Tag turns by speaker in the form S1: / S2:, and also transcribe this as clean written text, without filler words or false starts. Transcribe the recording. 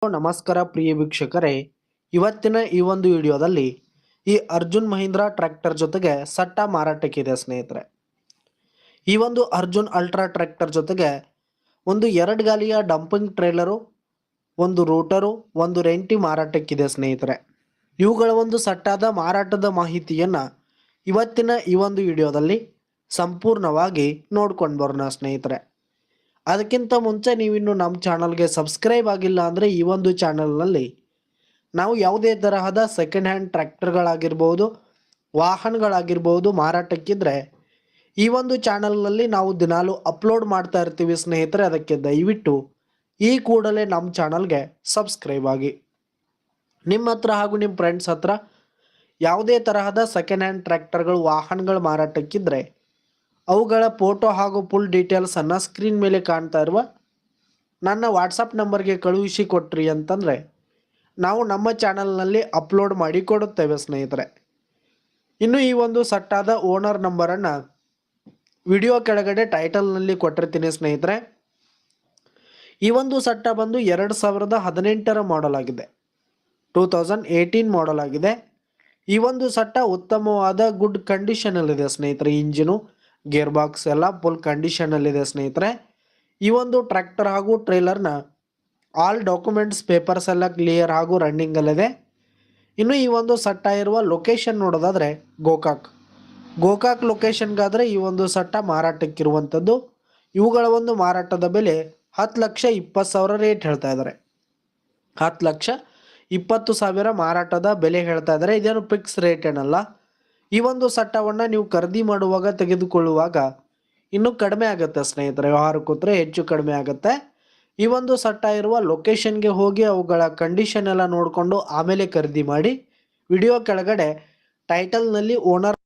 S1: ನಮಸ್ಕಾರ ಪ್ರಿಯ ವೀಕ್ಷಕರೇ, ಇವತ್ತಿನ ಈ ಒಂದು ವಿಡಿಯೋದಲ್ಲಿ ಈ ಅರ್ಜುನ್ ಮಹೀಂದ್ರಾ ಟ್ರ್ಯಾಕ್ಟರ್ ಜೊತೆಗೆ ಸಟ್ಟ ಮಾರಾಟಕ್ಕಿದೆ ಸ್ನೇಹಿತರೆ. ಈ ಒಂದು ಅರ್ಜುನ್ ಅಲ್ಟ್ರಾ ಟ್ರ್ಯಾಕ್ಟರ್ ಜೊತೆಗೆ ಒಂದು 2 ಗಾಲಿಯ ಡಂಪಿಂಗ್ ಟ್ರೇಲರು, ಒಂದು ರೂಟರು, ಒಂದು ರೆಂಟಿ ಮಾರಾಟಕ್ಕಿದೆ ಸ್ನೇಹಿತರೆ. ಇವುಗಳ ಒಂದು ಸಟ್ಟಾದ ಮಾರಾಟದ ಮಾಹಿತಿಯನ್ನ ಇವತ್ತಿನ ಈ ಒಂದು ವಿಡಿಯೋದಲ್ಲಿ ಸಂಪೂರ್ಣವಾಗಿ ನೋಡ್ಕೊಂಡು ಬರೋಣ ಸ್ನೇಹಿತರೆ. ಅದಕ್ಕಿಂತ ಮುಂಚೆ ನೀವಿನ್ನು ನಮ್ಮ ಚಾನಲ್ಗೆ ಸಬ್ಸ್ಕ್ರೈಬ್ ಆಗಿಲ್ಲ ಅಂದರೆ ಈ ಒಂದು ಚಾನಲ್ನಲ್ಲಿ ನಾವು ಯಾವುದೇ ತರಹದ ಸೆಕೆಂಡ್ ಹ್ಯಾಂಡ್ ಟ್ರ್ಯಾಕ್ಟರ್ಗಳಾಗಿರ್ಬೋದು, ವಾಹನಗಳಾಗಿರ್ಬೋದು ಮಾರಾಟಕ್ಕಿದ್ರೆ ಈ ಒಂದು ಚಾನಲ್ನಲ್ಲಿ ನಾವು ದಿನಾಲು ಅಪ್ಲೋಡ್ ಮಾಡ್ತಾ ಇರ್ತೀವಿ ಸ್ನೇಹಿತರೆ. ಅದಕ್ಕೆ ದಯವಿಟ್ಟು ಈ ಕೂಡಲೇ ನಮ್ಮ ಚಾನಲ್ಗೆ ಸಬ್ಸ್ಕ್ರೈಬ್ ಆಗಿ. ನಿಮ್ಮ ಹತ್ರ ಹಾಗೂ ನಿಮ್ಮ ಫ್ರೆಂಡ್ಸ್ ಹತ್ರ ಯಾವುದೇ ತರಹದ ಸೆಕೆಂಡ್ ಹ್ಯಾಂಡ್ ಟ್ರ್ಯಾಕ್ಟರ್ಗಳು, ವಾಹನಗಳು ಮಾರಾಟಕ್ಕಿದ್ರೆ ಅವುಗಳ ಫೋಟೋ ಹಾಗೂ ಫುಲ್ ಡೀಟೇಲ್ಸನ್ನು ಸ್ಕ್ರೀನ್ ಮೇಲೆ ಕಾಣ್ತಾ ಇರುವ ನನ್ನ ವಾಟ್ಸಪ್ ನಂಬರ್ಗೆ ಕಳುಹಿಸಿ ಕೊಟ್ರಿ ಅಂತಂದರೆ ನಾವು ನಮ್ಮ ಚಾನಲ್ನಲ್ಲಿ ಅಪ್ಲೋಡ್ ಮಾಡಿ ಕೊಡುತ್ತೇವೆ ಸ್ನೇಹಿತರೆ. ಇನ್ನು ಈ ಒಂದು ಸಟ್ಟಾದ ಓನರ್ ನಂಬರನ್ನು ವಿಡಿಯೋ ಕೆಳಗಡೆ ಟೈಟಲ್ನಲ್ಲಿ ಕೊಟ್ಟಿರ್ತೀನಿ ಸ್ನೇಹಿತರೆ. ಈ ಒಂದು ಸಟ್ಟ ಬಂದು 2018 ಮಾಡಲ್ ಆಗಿದೆ, 2018 ಮಾಡಲ್ ಆಗಿದೆ. ಈ ಒಂದು ಸಟ್ಟ ಉತ್ತಮವಾದ ಗುಡ್ ಕಂಡೀಷನಲ್ಲಿದೆ ಸ್ನೇಹಿತರೆ. ಇಂಜಿನು, ಗೇರ್ ಬಾಕ್ಸ್ ಎಲ್ಲ ಫುಲ್ ಕಂಡೀಷನಲ್ಲಿದೆ ಸ್ನೇಹಿತರೆ. ಈ ಒಂದು ಟ್ರ್ಯಾಕ್ಟರ್ ಹಾಗೂ ಟ್ರೇಲರ್ನ ಆಲ್ ಡಾಕ್ಯುಮೆಂಟ್ಸ್ ಪೇಪರ್ಸ್ ಎಲ್ಲ ಕ್ಲಿಯರ್ ಹಾಗೂ ರನ್ನಿಂಗಲ್ಲಿದೆ. ಇನ್ನು ಈ ಒಂದು ಸಟ್ಟ ಇರುವ ಲೊಕೇಶನ್ ನೋಡೋದಾದರೆ ಗೋಕಾಕ್ ಲೊಕೇಶನ್ಗಾದರೆ ಈ ಒಂದು ಸಟ್ಟ ಮಾರಾಟಕ್ಕಿರುವಂಥದ್ದು. ಇವುಗಳ ಒಂದು ಮಾರಾಟದ ಬೆಲೆ 10,20,000 ರೇಟ್ ಹೇಳ್ತಾ ಇದ್ದಾರೆ. 10,20,000 ಮಾರಾಟದ ಬೆಲೆ ಹೇಳ್ತಾ ಇದ್ದಾರೆ. ಇದೇನು ಫಿಕ್ಸ್ ರೇಟ್ ಏನಲ್ಲ. ಈ ಒಂದು ಸಟ್ಟವನ್ನು ನೀವು ಖರೀದಿ ಮಾಡುವಾಗ, ತೆಗೆದುಕೊಳ್ಳುವಾಗ ಇನ್ನೂ ಕಡಿಮೆ ಆಗುತ್ತೆ ಸ್ನೇಹಿತರೆ. ವ್ಯವಹಾರ ಕೂತ್ರೆ ಹೆಚ್ಚು ಕಡಿಮೆ ಆಗುತ್ತೆ. ಈ ಒಂದು ಸಟ್ಟ ಇರುವ ಲೊಕೇಶನ್ಗೆ ಹೋಗಿ ಅವುಗಳ ಕಂಡೀಷನ್ ಎಲ್ಲ ನೋಡಿಕೊಂಡು ಆಮೇಲೆ ಖರೀದಿ ಮಾಡಿ. ವಿಡಿಯೋ ಕೆಳಗಡೆ ಟೈಟಲ್ನಲ್ಲಿ ಓನರ್